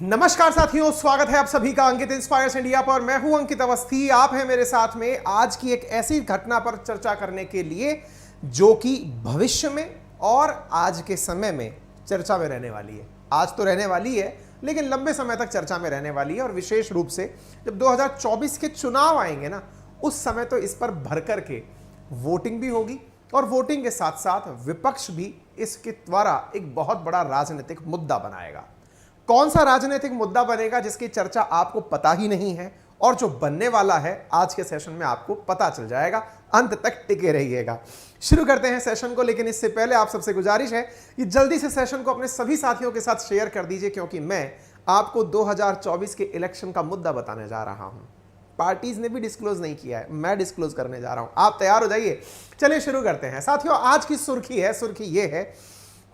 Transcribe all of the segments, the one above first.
नमस्कार साथियों, स्वागत है आप सभी का अंकित इंस्पायर्स इंडिया पर। मैं हूं अंकित अवस्थी। आप हैं मेरे साथ में आज की एक ऐसी घटना पर चर्चा करने के लिए जो कि भविष्य में और आज के समय में चर्चा में रहने वाली है। आज तो रहने वाली है लेकिन लंबे समय तक चर्चा में रहने वाली है, और विशेष रूप से जब 2024 के चुनाव आएंगे ना, उस समय तो इस पर भर करके वोटिंग भी होगी, और वोटिंग के साथ साथ विपक्ष भी इसके द्वारा एक बहुत बड़ा राजनीतिक मुद्दा बनाएगा। कौन सा राजनीतिक मुद्दा बनेगा जिसकी चर्चा आपको पता ही नहीं है, और जो बनने वाला है आज के सेशन में आपको पता चल जाएगा। अंत तक टिके रहिएगा। शुरू करते हैं सेशन को, लेकिन इससे पहले आप सबसे गुजारिश है कि जल्दी से सेशन को अपने सभी साथियों के साथ शेयर कर दीजिए, क्योंकि मैं आपको 2024 के इलेक्शन का मुद्दा बताने जा रहा हूं। पार्टीज ने भी डिस्क्लोज नहीं किया है, मैं डिस्क्लोज करने जा रहा हूं। आप तैयार हो जाइए, चलिए शुरू करते हैं साथियों। आज की सुर्खी यह है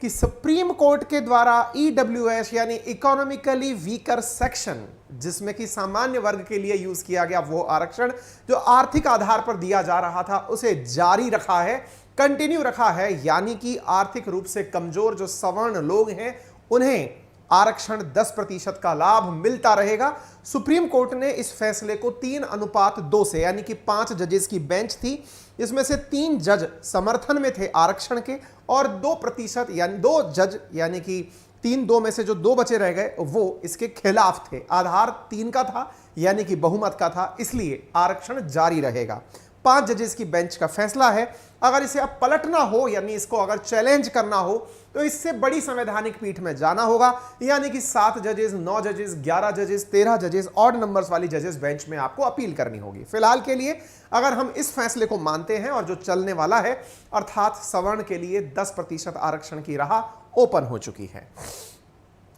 कि सुप्रीम कोर्ट के द्वारा ईडब्ल्यूएस यानी इकोनॉमिकली वीकर सेक्शन, जिसमें कि सामान्य वर्ग के लिए यूज किया गया वो आरक्षण जो आर्थिक आधार पर दिया जा रहा था, उसे जारी रखा है, कंटिन्यू रखा है। यानी कि आर्थिक रूप से कमजोर जो सवर्ण लोग हैं उन्हें आरक्षण 10% का लाभ मिलता रहेगा। सुप्रीम कोर्ट ने इस फैसले को 3:2 से, यानी कि 5 जजेस की बेंच थी, इसमें से 3 जज समर्थन में थे आरक्षण के, और 2% यानी 2 जज, यानी कि 3-2 में से जो 2 बचे रह गए वो इसके खिलाफ थे। आधार 3 का था, यानी कि बहुमत का था, इसलिए आरक्षण जारी रहेगा। 5 जजेस की बेंच का फैसला है। अगर इसे अब पलटना हो, यानी इसको अगर चैलेंज करना हो, तो इससे बड़ी संवैधानिक पीठ में जाना होगा, यानी कि 7 जजेस, 9 जजेस, 11 जजेस, 13 जजेस, ऑड नंबर्स वाली जजेस बेंच में आपको अपील करनी होगी। फिलहाल के लिए अगर हम इस फैसले को मानते हैं और जो चलने वाला है, अर्थात सवर्ण के लिए 10% आरक्षण की राह ओपन हो चुकी है।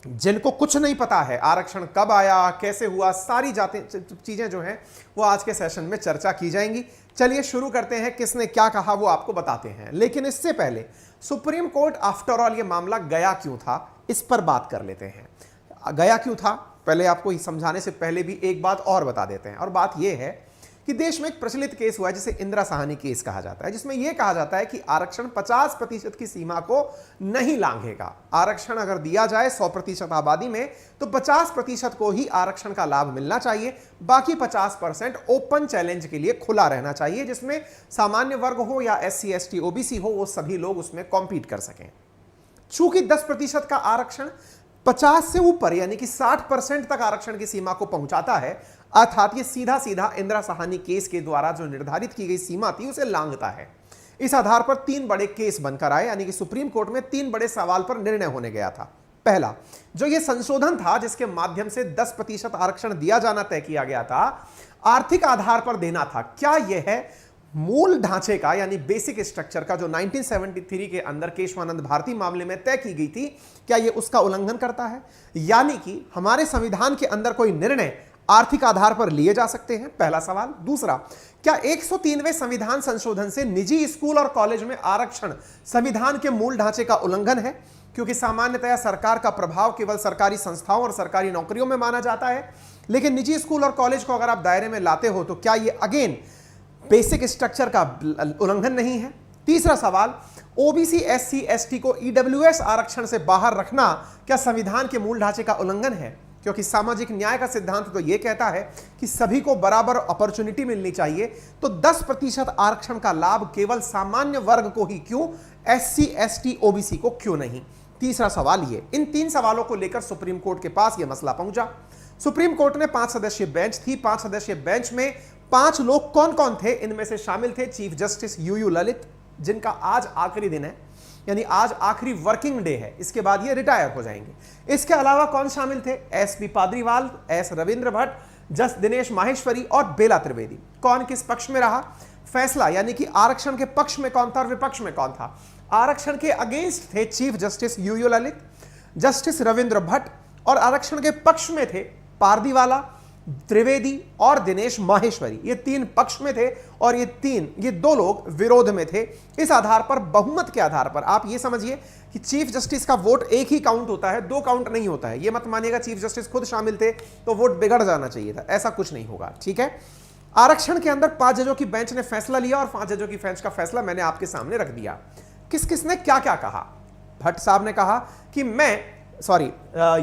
जिनको कुछ नहीं पता है आरक्षण कब आया, कैसे हुआ, सारी चीजें जो हैं वो आज के सेशन में चर्चा की जाएंगी। चलिए शुरू करते हैं। किसने क्या कहा वो आपको बताते हैं, लेकिन इससे पहले सुप्रीम कोर्ट आफ्टर ऑल ये मामला गया क्यों था, इस पर बात कर लेते हैं। गया क्यों था पहले आपको समझाने से पहले भी एक बात और बता देते हैं, और बात यह है कि देश में एक प्रचलित केस हुआ है जिसे इंदिरा साहनी केस कहा जाता है, जिसमें यह कहा जाता है कि आरक्षण 50% की सीमा को नहीं लांघेगा। आरक्षण अगर दिया जाए 100% आबादी में, तो 50% को ही आरक्षण का लाभ मिलना चाहिए, बाकी 50% ओपन चैलेंज के लिए खुला रहना चाहिए, जिसमें सामान्य वर्ग हो या SC ST OBC हो, वो सभी लोग उसमें कॉम्पीट कर सकें। चूंकि 10% का आरक्षण 50 से ऊपर यानी कि 60% तक आरक्षण की सीमा को पहुंचाता है, अर्थात ये सीधा सीधा इंदिरा साहनी केस के द्वारा जो निर्धारित की गई सीमा थी उसे लांघता है। इस आधार पर 3 बड़े केस बनकर आए, यानी कि सुप्रीम कोर्ट में 3 बड़े सवाल पर निर्णय होने गया था। पहला, जो ये संशोधन था जिसके माध्यम से 10% आरक्षण दिया जाना तय किया गया था, आर्थिक आधार पर देना था। क्या यह है मूल ढांचे का, यानी बेसिक स्ट्रक्चर का, जो 1973 के अंदर केशवानंद भारती मामले में तय की गई थी, क्या यह उसका उल्लंघन करता है? यानी कि हमारे संविधान के अंदर कोई निर्णय आर्थिक आधार पर लिए जा सकते हैं, पहला सवाल। दूसरा, क्या 103वें संविधान संशोधन से निजी स्कूल और कॉलेज में आरक्षण संविधान के मूल ढांचे का उल्लंघन है? क्योंकि सामान्यतया सरकार का प्रभाव केवल सरकारी संस्थाओं और सरकारी नौकरियों में माना जाता है, लेकिन निजी स्कूल और कॉलेज को अगर आप दायरे में लाते हो तो क्या यह अगेन बेसिक स्ट्रक्चर का उल्लंघन नहीं है? तीसरा सवाल, OBC SC ST को EWS आरक्षण से बाहर रखना क्या संविधान के मूल ढांचे का उल्लंघन है? क्योंकि सामाजिक न्याय का सिद्धांत तो यह कहता है कि सभी को बराबर अपॉर्चुनिटी मिलनी चाहिए, तो 10% आरक्षण का लाभ केवल सामान्य वर्ग को ही क्यों, SC ST OBC को क्यों नहीं? तीसरा सवाल ये। इन 3 सवालों को लेकर सुप्रीम कोर्ट के पास यह मसला पहुंचा। सुप्रीम कोर्ट में 5 सदस्यीय बेंच थी। 5 सदस्यीय बेंच में 5 लोग कौन कौन थे? इनमें से शामिल थे चीफ जस्टिस UU ललित, जिनका आज आखिरी दिन है, यानी आज आखिरी वर्किंग डे है, इसके बाद ये रिटायर हो जाएंगे। इसके अलावा कौन शामिल थे? SP पाद्रीवाल, S रविंद्र भट्ट, जस दिनेश माहेश्वरी और बेला त्रिवेदी। कौन किस पक्ष में रहा? फैसला, यानी कि आरक्षण के पक्ष में कौन था और विपक्ष में कौन था? आरक्षण के अगेंस्ट थे chief justice UU Lalit, justice Ravindra Bhatt, और आरक्षण के पक्ष में थे पारदीवाला, त्रिवेदी और दिनेश माहेश्वरी। ये 3 पक्ष में थे, और ये 2 लोग विरोध में थे। इस आधार पर, बहुमत के आधार पर, आप ये समझिए कि चीफ जस्टिस का वोट एक ही काउंट होता है, 2 काउंट नहीं होता है। ये मत मानिएगा चीफ जस्टिस खुद शामिल थे तो वोट बिगड़ जाना चाहिए था, ऐसा कुछ नहीं होगा, ठीक है। आरक्षण के अंदर 5 जजों की बेंच ने फैसला लिया, और 5 जजों की बेंच का फैसला मैंने आपके सामने रख दिया। किस किस ने क्या क्या कहा? भट्ट साहब ने कहा कि मैं सॉरी,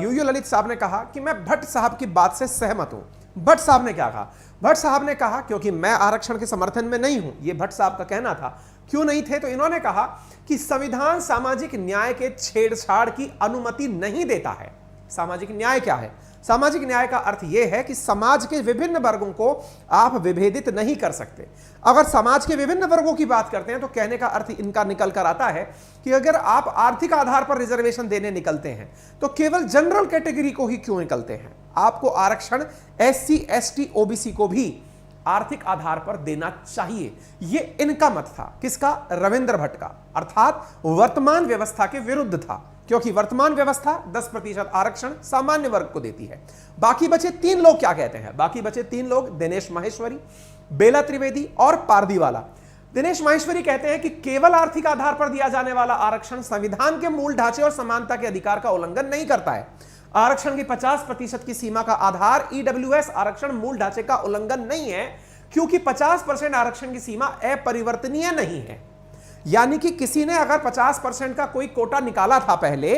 यूयू ललित साहब ने कहा कि मैं भट्ट साहब की बात से सहमत हूं। भट्ट साहब ने क्या कहा? भट्ट साहब ने कहा क्योंकि मैं आरक्षण के समर्थन में नहीं हूं, यह भट्ट साहब का कहना था। क्यों नहीं थे? तो इन्होंने कहा कि संविधान सामाजिक न्याय के छेड़छाड़ की अनुमति नहीं देता है। सामाजिक न्याय क्या है? सामाजिक न्याय का अर्थ यह है कि समाज के विभिन्न वर्गों को आप विभेदित नहीं कर सकते। अगर समाज के विभिन्न वर्गों की बात करते हैं तो कहने का अर्थ इनका निकल कर आता है कि अगर आप आर्थिक आधार पर रिजर्वेशन देने निकलते हैं तो केवल जनरल कैटेगरी को ही क्यों निकलते हैं? आपको आरक्षण SC, ST, OBC को भी आर्थिक आधार पर देना चाहिए। यह इनका मत था। किसका? रविंद्र भट्ट का। अर्थात वर्तमान व्यवस्था के विरुद्ध था, क्योंकि वर्तमान व्यवस्था 10% आरक्षण सामान्य वर्ग को देती है। बाकी बचे 3 लोग क्या कहते हैं? बाकी बचे 3 लोग दिनेश माहेश्वरी, बेला त्रिवेदी और पारदीवाला। दिनेश माहेश्वरी कहते हैं कि केवल आर्थिक आधार पर दिया जाने वाला आरक्षण संविधान के मूल ढांचे और समानता के अधिकार का उल्लंघन नहीं करता है। आरक्षण की 50% की सीमा का आधार EWS आरक्षण मूल ढांचे का उल्लंघन नहीं है, क्योंकि 50% आरक्षण की सीमा अपरिवर्तनीय नहीं है। यानी कि किसी ने अगर 50% का कोई कोटा निकाला था पहले,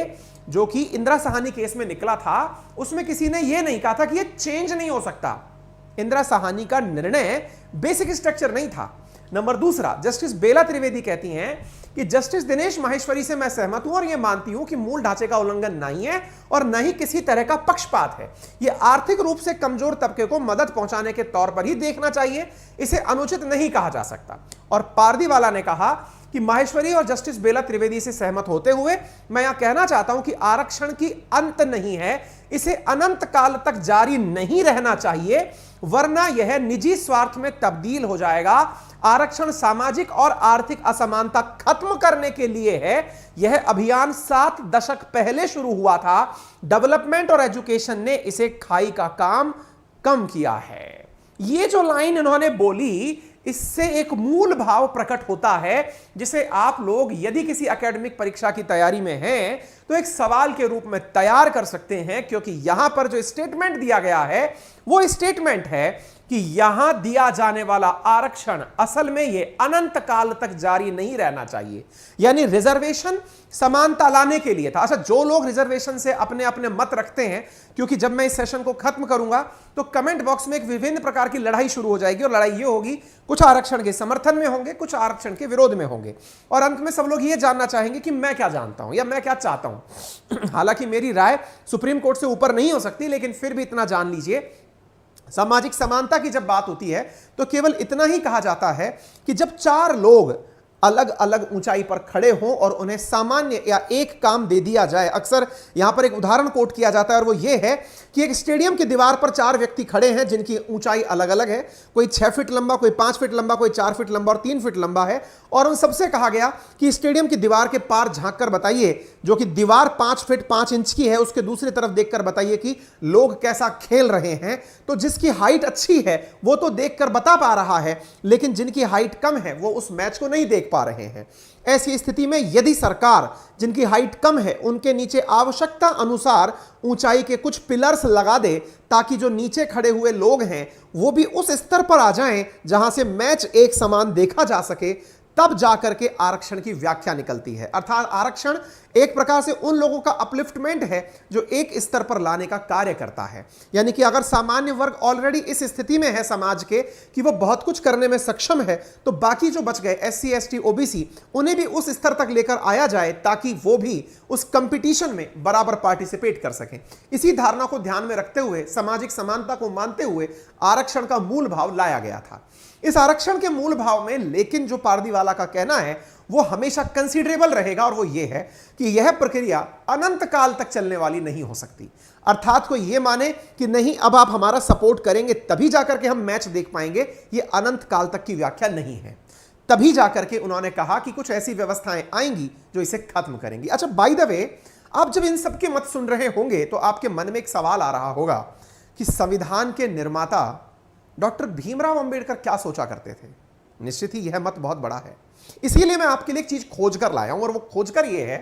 जो कि इंदिरा साहनी केस में निकला था, उसमें किसी ने यह नहीं कहा था कि यह चेंज नहीं हो सकता। इंदिरा साहनी का निर्णय बेसिक स्ट्रक्चर नहीं था। नंबर दूसरा, जस्टिस बेला त्रिवेदी कहती हैं कि जस्टिस दिनेश माहेश्वरी से मैं सहमत हूं और यह मानती हूं कि मूल ढांचे का उल्लंघन नहीं है और न ही किसी तरह का पक्षपात है। यह आर्थिक रूप से कमजोर तबके को मदद पहुंचाने के तौर पर ही देखना चाहिए, इसे अनुचित नहीं कहा जा सकता। और पारदीवाला ने कहा कि माहेश्वरी और जस्टिस बेला त्रिवेदी से सहमत होते हुए मैं यहां कहना चाहता हूं कि आरक्षण की अंत नहीं है, इसे अनंत काल तक जारी नहीं रहना चाहिए, वरना यह निजी स्वार्थ में तब्दील हो जाएगा। आरक्षण सामाजिक और आर्थिक असमानता खत्म करने के लिए है। यह अभियान 7 दशक पहले शुरू हुआ था। डेवलपमेंट और एजुकेशन ने इसे खाई का काम कम किया है। ये जो लाइन इन्होंने बोली, इससे एक मूल भाव प्रकट होता है, जिसे आप लोग यदि किसी एकेडमिक परीक्षा की तैयारी में हैं तो एक सवाल के रूप में तैयार कर सकते हैं, क्योंकि यहां पर जो स्टेटमेंट दिया गया है वो स्टेटमेंट है कि यहां दिया जाने वाला आरक्षण असल में यह अनंत काल तक जारी नहीं रहना चाहिए। यानी रिजर्वेशन समानता लाने के लिए था। अच्छा, जो लोग रिजर्वेशन से अपने अपने मत रखते हैं, क्योंकि जब मैं इस सेशन को खत्म करूंगा तो कमेंट बॉक्स में एक विभिन्न प्रकार की लड़ाई शुरू हो जाएगी, और लड़ाई ये होगी, कुछ आरक्षण के समर्थन में होंगे, कुछ आरक्षण के विरोध में होंगे, और अंत में सब लोग ये जानना चाहेंगे कि मैं क्या जानता हूं या मैं क्या चाहता हूं। हालांकि मेरी राय सुप्रीम कोर्ट से ऊपर नहीं हो सकती, लेकिन फिर भी इतना जान लीजिए, सामाजिक समानता की जब बात होती है तो केवल इतना ही कहा जाता है कि जब 4 लोग अलग अलग ऊंचाई पर खड़े हों और उन्हें सामान्य या एक काम दे दिया जाए। अक्सर यहां पर एक उदाहरण कोट किया जाता है और वो ये है कि एक स्टेडियम की दीवार पर 4 व्यक्ति खड़े हैं जिनकी ऊंचाई अलग अलग है, कोई 6 फीट लंबा, कोई 5 फीट लंबा, कोई 4 फीट लंबा और 3 फीट लंबा है, और उन सबसे कहा गया कि स्टेडियम की दीवार के पार झांक कर बताइए, जो कि दीवार 5 फीट 5 इंच की है, उसके दूसरी तरफ देखकर बताइए कि लोग कैसा खेल रहे हैं। तो जिसकी हाइट अच्छी है वो तो देखकर बता पा रहा है, लेकिन जिनकी हाइट कम है वो उस मैच को नहीं देख पा रहे हैं। ऐसी स्थिति में यदि सरकार जिनकी हाइट कम है उनके नीचे आवश्यकता अनुसार ऊंचाई के कुछ पिलर्स लगा दे, ताकि जो नीचे खड़े हुए लोग हैं वो भी उस स्तर पर आ जाएं जहां से मैच एक समान देखा जा सके, तब जाकर के आरक्षण की व्याख्या निकलती है। अर्थात आरक्षण एक प्रकार से उन लोगों का अपलिफ्टमेंट है जो एक स्तर पर लाने का कार्य करता है। यानी कि अगर सामान्य वर्ग ऑलरेडी इस स्थिति में है समाज के कि वो बहुत कुछ करने में सक्षम है, तो बाकी जो बच गए SC, ST, OBC, उन्हें भी उस स्तर तक लेकर आया जाए ताकि वो भी उस कंपटीशन में बराबर पार्टिसिपेट कर सकें। इसी धारणा को ध्यान में रखते हुए, सामाजिक समानता को मानते हुए आरक्षण का मूल भाव लाया गया था। इस आरक्षण के मूल भाव में लेकिन जो पारदीवाला का कहना है वो हमेशा कंसीडरेबल रहेगा, और वो ये है कि यह प्रक्रिया अनंत काल तक चलने वाली नहीं हो सकती। अर्थात कोई ये माने कि नहीं अब आप हमारा सपोर्ट करेंगे तभी जाकर के हम मैच देख पाएंगे, ये अनंत काल तक की व्याख्या नहीं है। तभी जाकर के उन्होंने कहा कि कुछ ऐसी व्यवस्थाएं आएंगी जो इसे खत्म करेंगी। अच्छा, बाय द वे, आप जब इन सबके मत सुन रहे होंगे तो आपके मन में एक सवाल आ रहा होगा कि संविधान के निर्माता डॉक्टर भीमराव अंबेडकर क्या सोचा करते थे। निश्चित ही यह मत बहुत बड़ा है, इसीलिए मैं आपके लिए एक चीज खोज कर लाया हूं, और वो खोजकर यह है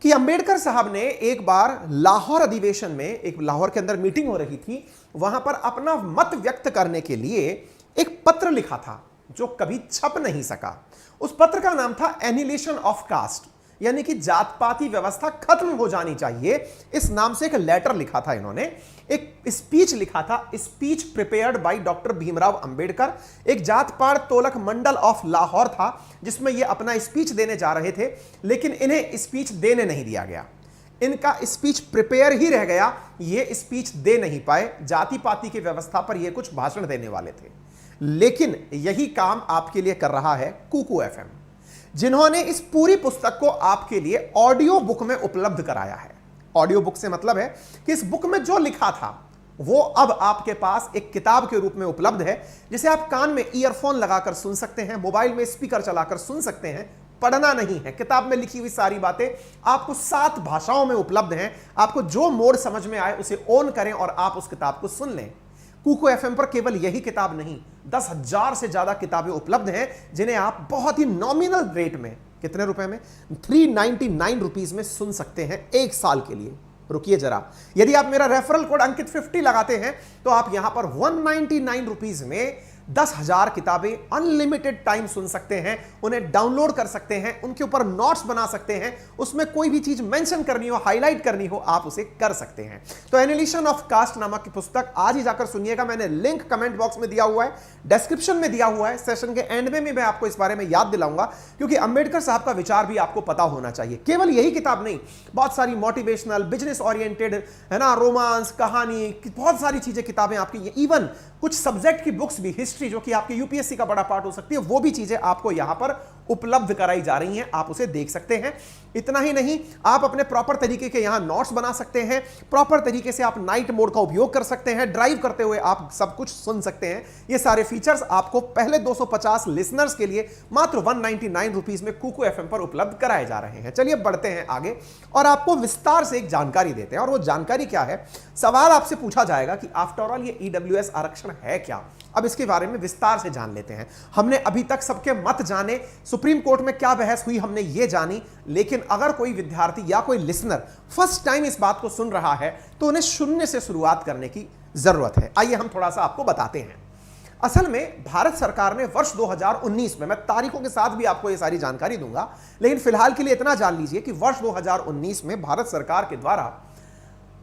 कि अंबेडकर साहब ने एक बार लाहौर अधिवेशन में, एक लाहौर के अंदर मीटिंग हो रही थी, वहां पर अपना मत व्यक्त करने के लिए एक पत्र लिखा था जो कभी छप नहीं सका। उस पत्र का नाम था एनिहिलेशन ऑफ कास्ट, यानी कि जात पाती व्यवस्था खत्म हो जानी चाहिए, इस नाम से एक लेटर लिखा था इन्होंने, एक स्पीच लिखा था, speech prepared by doctor Bhimrao Ambedkar. एक जात पात तोलक मंडल ऑफ लाहौर था जिसमें ये अपना स्पीच देने जा रहे थे, लेकिन इन्हें स्पीच देने नहीं दिया गया, इनका स्पीच प्रिपेयर ही रह गया, ये स्पीच दे नहीं पाए। जाति पाति की व्यवस्था पर ये कुछ भाषण देने वाले थे, लेकिन यही काम आपके लिए कर रहा है कुकू एफएम, जिन्होंने इस पूरी पुस्तक को आपके लिए ऑडियो बुक में उपलब्ध कराया है। ऑडियो बुक से मतलब है कि इस बुक में जो लिखा था वो अब आपके पास एक किताब के रूप में उपलब्ध है, जिसे आप कान में ईयरफोन लगाकर सुन सकते हैं, मोबाइल में स्पीकर चलाकर सुन सकते हैं। पढ़ना नहीं है, किताब में लिखी हुई सारी बातें आपको 7 भाषाओं में उपलब्ध हैं। आपको जो मोड समझ में आए उसे ऑन करें और आप उस किताब को सुन लें। कुकू एफएम पर केवल यही किताब नहीं, 10,000 से ज्यादा किताबें उपलब्ध हैं, जिन्हें आप बहुत ही नॉमिनल रेट में, कितने रुपए में, 399 रुपीज में सुन सकते हैं 1 साल के लिए। रुकिए जरा, यदि आप मेरा रेफरल कोड अंकित 50 लगाते हैं तो आप यहां पर 199 रुपीज में 10,000 किताबें अनलिमिटेड टाइम सुन सकते हैं, उन्हें डाउनलोड कर सकते हैं, उनके ऊपर नोट्स बना सकते हैं, उसमें कोई भी चीज मेंशन करनी हो, हाईलाइट करनी हो, आप उसे कर सकते हैं। तो एनिलिशन ऑफ कास्ट नामक की पुस्तक आज ही जाकर सुनिएगा। मैंने लिंक कमेंट बॉक्स में दिया हुआ है, डिस्क्रिप्शन में दिया हुआ है, सेशन के एंड में भी मैं आपको इस बारे में याद दिलाऊंगा, क्योंकि अंबेडकर साहब का विचार भी आपको पता होना चाहिए। केवल यही किताब नहीं, बहुत सारी मोटिवेशनल, बिजनेस ओरिएंटेड, है ना, रोमांस, कहानी, बहुत सारी चीजें किताबें आपकी, इवन कुछ सब्जेक्ट की बुक्स भी, हिस्ट्री जो कि आपके यूपीएससी का बड़ा पार्ट हो सकती है, वो भी चीजें आपको यहां पर उपलब्ध कराई जा रही हैं, आप उसे देख सकते हैं। इतना ही नहीं, आप अपने प्रॉपर तरीके के यहां नोट्स बना सकते हैं, प्रॉपर तरीके से आप नाइट मोड का उपयोग कर सकते हैं, ड्राइव करते हुए आप सब कुछ सुन सकते हैं। ये सारे फीचर्स आपको पहले 250 लिसनर्स के लिए मात्र 199 रुपीज में कुकू एफएम पर उपलब्ध कराए जा रहे हैं। चलिए बढ़ते हैं आगे और आपको विस्तार से एक जानकारी देते हैं। और वो जानकारी क्या है? सवाल आपसे पूछा जाएगा कि आफ्टर ऑल ये ईडब्ल्यूएस आरक्षण है क्या। अब इसके बारे में विस्तार से जान लेते हैं। हमने अभी तक सबके मत जाने, सुप्रीम कोर्ट में क्या बहस हुई हमने ये जानी, लेकिन अगर कोई विद्यार्थी या कोई लिसनर फर्स्ट टाइम इस बात को सुन रहा है तो उन्हें शून्य से शुरुआत करने की जरूरत है। आइए हम थोड़ा सा आपको बताते हैं। असल में भारत सरकार ने वर्ष 2019 में, मैं तारीखों के साथ भी आपको ये सारी जानकारी दूंगा, लेकिन फिलहाल के लिए इतना जान लीजिए कि वर्ष 2019 में भारत सरकार के द्वारा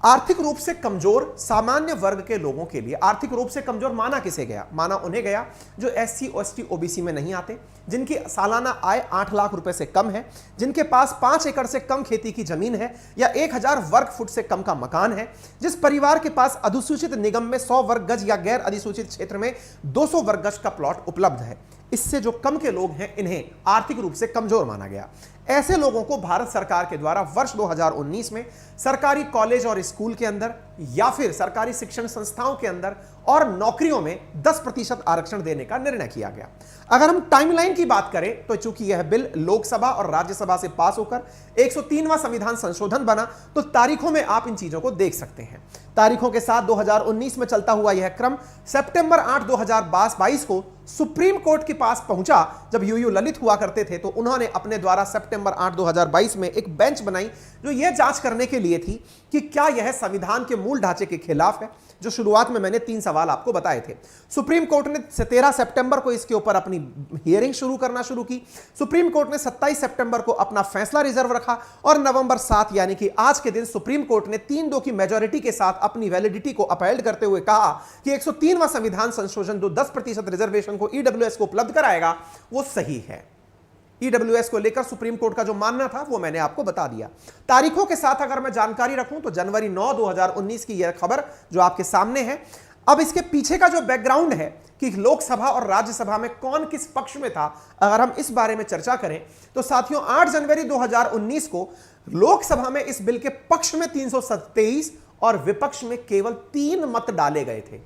आर्थिक रूप से कमजोर सामान्य वर्ग के लोगों के लिए, आर्थिक रूप से कमजोर माना किसे गया? माना उन्हें गया जो एससी, एसटी, ओबीसी में नहीं आते, जिनकी सालाना आय 8 लाख रुपए से कम है, जिनके पास 5 एकड़ से कम खेती की जमीन है या 1000 वर्ग फुट से कम का मकान है, जिस परिवार के पास अधिसूचित निगम में 100 वर्ग गज या गैर अधिसूचित क्षेत्र में 200 वर्ग गज का प्लॉट उपलब्ध है। इससे जो कम के लोग हैं, इन्हें आर्थिक रूप से कमजोर माना गया। ऐसे लोगों को भारत सरकार के द्वारा वर्ष 2019 में सरकारी कॉलेज और स्कूल के अंदर या फिर सरकारी शिक्षण संस्थाओं के अंदर और नौकरियों में 10% आरक्षण देने का निर्णय किया गया। अगर हम टाइमलाइन की बात करें तो चूंकि यह बिल लोकसभा और राज्यसभा से पास होकर 103वां संविधान संशोधन बना, तो तारीखों में आप इन चीजों को देख सकते हैं। तारीखों के साथ 2019 में चलता हुआ यह क्रम सितंबर 8, 2022 को सुप्रीम कोर्ट के पास पहुंचा। जब यूयू ललित हुआ करते थे तो उन्होंने अपने द्वारा सितंबर 8, 2022 में एक बेंच बनाई जो यह जांच करने के लिए थी कि क्या यह संविधान के मूल ढांचे के खिलाफ है, जो शुरुआत में मैंने 3 सवाल आपको बताए थे। सुप्रीम कोर्ट ने 13 सितंबर को इसके ऊपर अपनी हियरिंग शुरू करना शुरू की। सुप्रीम कोर्ट ने 27 सितंबर को अपना फैसला रिजर्व रखा और नवंबर 7 यानी कि आज के दिन सुप्रीम कोर्ट ने 3-2 की मेजॉरिटी के साथ अपनी वैलिडिटी को अपहेल्ड करते हुए कहा कि 103वां संविधान संशोधन जो 10% रिजर्वेशन को ईडब्ल्यूएस को उपलब्ध कराएगा वो सही है। ईडब्ल्यूएस को लेकर सुप्रीम कोर्ट का जो मानना था वो मैंने आपको बता दिया। तारीखों के साथ अगर मैं जानकारी रखूं तो जनवरी 9, 2019 की यह खबर जो आपके सामने है। अब इसके पीछे का जो बैकग्राउंड है कि लोकसभा और राज्यसभा में कौन किस पक्ष में था, अगर हम इस बारे में चर्चा करें तो साथियों 8 जनवरी 2019 को लोकसभा में इस बिल के पक्ष में 327 और विपक्ष में केवल 3 मत डाले गए थे।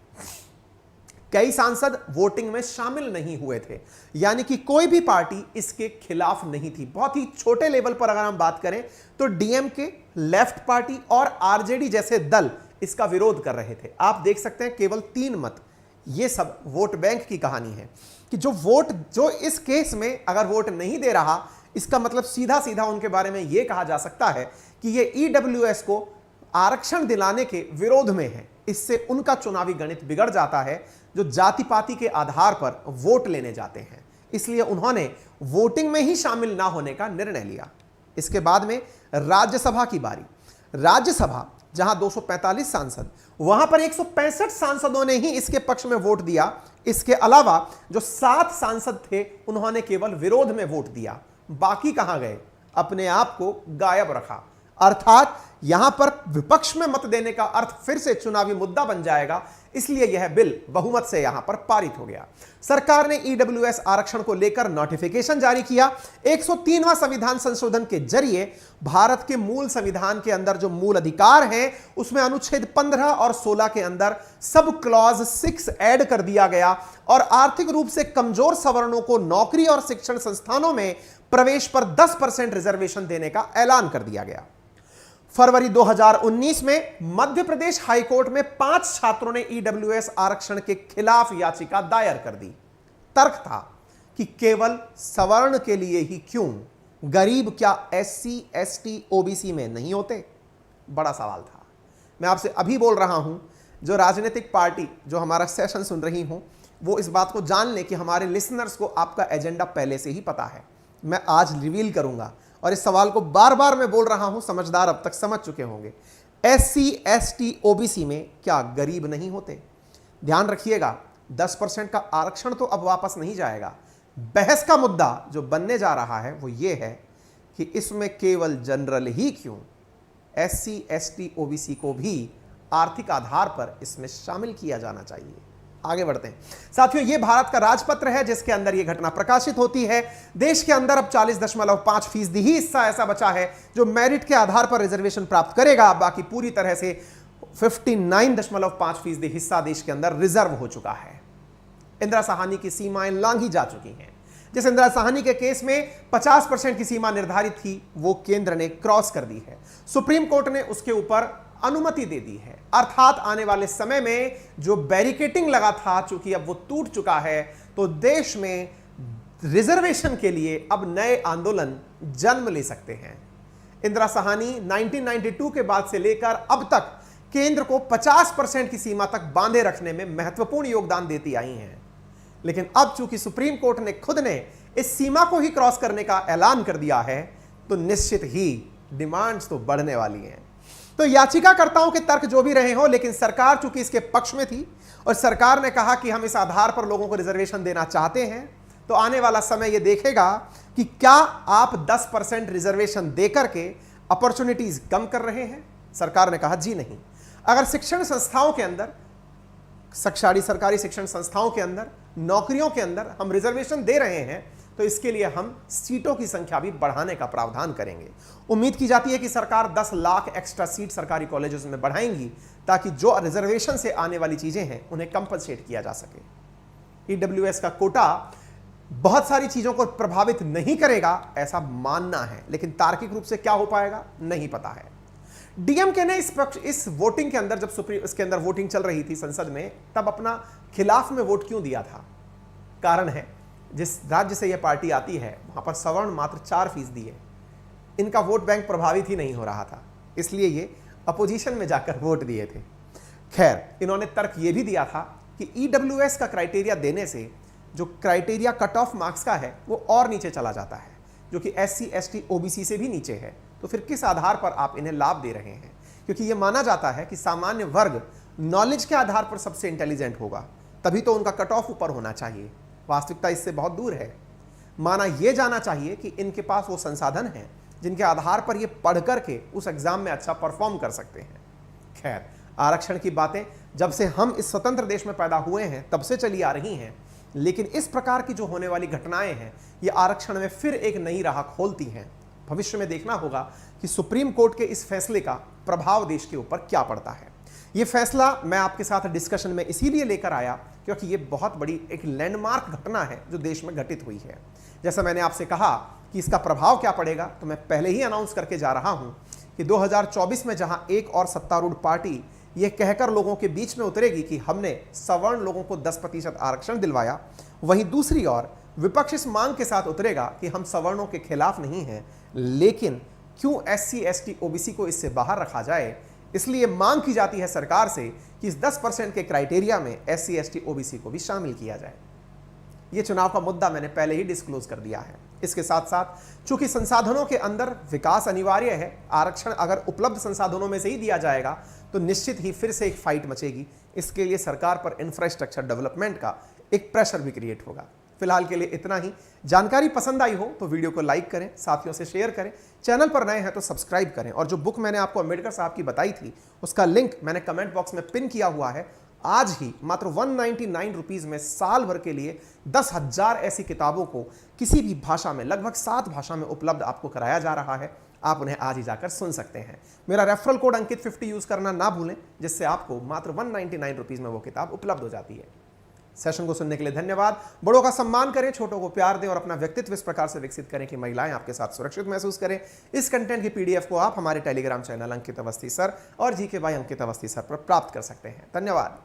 कई सांसद वोटिंग में शामिल नहीं हुए थे, यानी कि कोई भी पार्टी इसके खिलाफ नहीं थी। बहुत ही छोटे लेवल पर अगर हम बात करें तो डीएमके, लेफ्ट पार्टी और आरजेडी जैसे दल इसका विरोध कर रहे थे। आप देख सकते हैं केवल 3 मत। यह सब वोट बैंक की कहानी है कि जो इस केस में अगर वोट नहीं दे रहा, इसका मतलब सीधा सीधा उनके बारे में यह कहा जा सकता है कि यह ईडब्ल्यूएस को आरक्षण दिलाने के विरोध में है। इससे उनका चुनावी गणित बिगड़ जाता है, जो जाति पाति के आधार पर वोट लेने जाते हैं। इसलिए उन्होंने वोटिंग में ही शामिल ना होने का निर्णय लिया। इसके बाद में राज्यसभा की बारी। राज्यसभा जहां 245 सांसद, वहां पर 165 सांसदों ने ही इसके पक्ष में वोट दिया। इसके अलावा जो 7 सांसद थे उन्होंने केवल विरोध में वोट दिया। बाकी कहां गए? अपने आप को गायब रखा। अर्थात यहां पर विपक्ष में मत देने का अर्थ फिर से चुनावी मुद्दा बन जाएगा, इसलिए यह बिल बहुमत से यहां पर पारित हो गया। सरकार ने ईडब्ल्यूएस आरक्षण को लेकर नोटिफिकेशन जारी किया। 103वां संविधान संशोधन के जरिए भारत के मूल संविधान के अंदर जो मूल अधिकार हैं उसमें अनुच्छेद 15 और 16 के अंदर सब क्लॉज 6 ऐड कर दिया गया और आर्थिक रूप से कमजोर सवर्णों को नौकरी और शिक्षण संस्थानों में प्रवेश पर 10% रिजर्वेशन देने का ऐलान कर दिया गया। फरवरी 2019 में मध्य प्रदेश हाईकोर्ट में 5 छात्रों ने ईडब्ल्यूएस आरक्षण के खिलाफ याचिका दायर कर दी। तर्क था कि केवल सवर्ण के लिए ही क्यों, गरीब क्या एससी, एसटी, ओबीसी में नहीं होते? बड़ा सवाल था। मैं आपसे अभी बोल रहा हूं, जो राजनीतिक पार्टी जो हमारा सेशन सुन रही हूं, वो इस बात को जान ले कि हमारे लिसनर्स को आपका एजेंडा पहले से ही पता है। मैं आज रिवील करूंगा और इस सवाल को बार बार मैं बोल रहा हूं, समझदार अब तक समझ चुके होंगे। एससी, एसटी, ओबीसी में क्या गरीब नहीं होते? ध्यान रखिएगा, 10% का आरक्षण तो अब वापस नहीं जाएगा। बहस का मुद्दा जो बनने जा रहा है वो ये है कि इसमें केवल जनरल ही क्यों, एससी, एसटी, ओबीसी को भी आर्थिक आधार पर इसमें शामिल किया जाना चाहिए। आगे बढ़ते हैं साथियों, यह भारत का राजपत्र है जिसके अंदर यह घटना प्रकाशित होती है। देश के अंदर अब 40.5% ही हिस्सा ऐसा बचा है जो मेरिट के आधार पर रिजर्वेशन प्राप्त करेगा। बाकी पूरी तरह से 59.5% हिस्सा देश के अंदर रिजर्व हो चुका है। इंदिरा साहनी की सीमाएं लांघी जा चुकी हैं। जिस इंदिरा साहनी के केस में 50% की सीमा निर्धारित थी वो केंद्र ने क्रॉस कर दी है। सुप्रीम कोर्ट ने उसके ऊपर अनुमति दे दी है। अर्थात आने वाले समय में जो बैरिकेटिंग लगा था, चूंकि अब वो टूट चुका है, तो देश में रिजर्वेशन के लिए अब नए आंदोलन जन्म ले सकते हैं। इंदिरा साहनी 1992 के बाद से लेकर अब तक केंद्र को 50% की सीमा तक बांधे रखने में महत्वपूर्ण योगदान देती आई हैं। लेकिन अब चूंकि सुप्रीम कोर्ट ने खुद ने इस सीमा को ही क्रॉस करने का ऐलान कर दिया है, तो निश्चित ही डिमांड्स तो बढ़ने वाली हैं। तो याचिकाकर्ताओं के तर्क जो भी रहे हो, लेकिन सरकार चूंकि इसके पक्ष में थी और सरकार ने कहा कि हम इस आधार पर लोगों को रिजर्वेशन देना चाहते हैं, तो आने वाला समय यह देखेगा कि क्या आप 10% रिजर्वेशन देकर के अपॉर्चुनिटीज कम कर रहे हैं। सरकार ने कहा जी नहीं। अगर शिक्षण संस्थाओं के अंदर, सरकारी शिक्षण संस्थाओं के अंदर, नौकरियों के अंदर हम रिजर्वेशन दे रहे हैं, तो इसके लिए हम सीटों की संख्या भी बढ़ाने का प्रावधान करेंगे। उम्मीद की जाती है कि सरकार 10 लाख एक्स्ट्रा सीट सरकारी कॉलेजेस में बढ़ाएंगी ताकि जो रिजर्वेशन से आने वाली चीजें हैं उन्हें कंपनसेट किया जा सके। ईडब्ल्यूएस का कोटा बहुत सारी चीजों को प्रभावित नहीं करेगा ऐसा मानना है, लेकिन तार्किक रूप से क्या हो पाएगा नहीं पता है। डीएमके ने इस वोटिंग के अंदर, जब इसके अंदर वोटिंग चल रही थी संसद में, तब अपना खिलाफ में वोट क्यों दिया था? कारण है, जिस राज्य से यह पार्टी आती है वहां पर सवर्ण मात्र 4% है। इनका वोट बैंक प्रभावित ही नहीं हो रहा था, इसलिए ये अपोजिशन में जाकर वोट दिए थे। खैर, इन्होंने तर्क यह भी दिया था कि ईडब्ल्यूएस का क्राइटेरिया देने से जो क्राइटेरिया कट ऑफ मार्क्स का है वो और नीचे चला जाता है, जो कि एससी, एसटी, ओबीसी से भी नीचे है। तो फिर किस आधार पर आप इन्हें लाभ दे रहे हैं? क्योंकि यह माना जाता है कि सामान्य वर्ग नॉलेज के आधार पर सबसे इंटेलिजेंट होगा, तभी तो उनका कट ऑफ ऊपर होना चाहिए। वास्तविकता इससे बहुत दूर है। माना यह जाना चाहिए कि इनके पास वो संसाधन हैं जिनके आधार पर ये पढ़ करके उस एग्जाम में अच्छा परफॉर्म कर सकते हैं। खैर, आरक्षण की बातें जब से हम इस स्वतंत्र देश में पैदा हुए हैं तब से चली आ रही हैं, लेकिन इस प्रकार की जो होने वाली घटनाएं हैं ये आरक्षण में फिर एक नई राह खोलती हैं। भविष्य में देखना होगा कि सुप्रीम कोर्ट के इस फैसले का प्रभाव देश के ऊपर क्या पड़ता है। यह फैसला मैं आपके साथ डिस्कशन में इसीलिए लेकर आया क्योंकि यह बहुत बड़ी एक लैंडमार्क घटना है जो देश में घटित हुई है। जैसा मैंने आपसे कहा कि इसका प्रभाव क्या पड़ेगा, तो मैं पहले ही अनाउंस करके जा रहा हूं कि 2024 में जहां एक और सत्तारूढ़ पार्टी यह कहकर लोगों के बीच में उतरेगी कि हमने सवर्ण लोगों को 10% आरक्षण दिलवाया, वहीं दूसरी ओर विपक्ष इस मांग के साथ उतरेगा कि हम सवर्णों के खिलाफ नहीं हैं, लेकिन क्यों एससी, एसटी, ओबीसी को इससे बाहर रखा जाए। इसलिए मांग की जाती है सरकार से कि इस 10% के क्राइटेरिया में एससी, एसटी, ओबीसी को भी शामिल किया जाए। यह चुनाव का मुद्दा मैंने पहले ही डिस्क्लोज कर दिया है, इसके साथ साथ चूंकि संसाधनों के अंदर विकास अनिवार्य है, आरक्षण अगर उपलब्ध संसाधनों में से ही दिया जाएगा तो निश्चित ही फिर से एक फाइट मचेगी। इसके लिए सरकार पर इंफ्रास्ट्रक्चर डेवलपमेंट का एक प्रेशर भी क्रिएट होगा। फिलहाल के लिए इतना ही। जानकारी पसंद आई हो तो वीडियो को लाइक करें, साथियों से शेयर करें, चैनल पर नए हैं तो सब्सक्राइब करें। और जो बुक मैंने आपको अंबेडकर साहब की बताई थी उसका लिंक मैंने कमेंट बॉक्स में पिन किया हुआ है। आज ही मात्र 199 रुपीज में साल भर के लिए 10,000 ऐसी किताबों को किसी भी भाषा में, लगभग 7 भाषा में उपलब्ध आपको कराया जा रहा है। आप उन्हें आज ही जाकर सुन सकते हैं। मेरा रेफरल कोड अंकित 50 यूज करना ना भूलें, जिससे आपको मात्र 199 रुपीज में वो किताब उपलब्ध हो जाती है। सेशन को सुनने के लिए धन्यवाद। बड़ों का सम्मान करें, छोटों को प्यार दें और अपना व्यक्तित्व इस प्रकार से विकसित करें कि महिलाएं आपके साथ सुरक्षित महसूस करें। इस कंटेंट की पीडीएफ को आप हमारे टेलीग्राम चैनल अंकित अवस्थी सर और GK by Ankit Awasthi sir पर प्राप्त कर सकते हैं। धन्यवाद।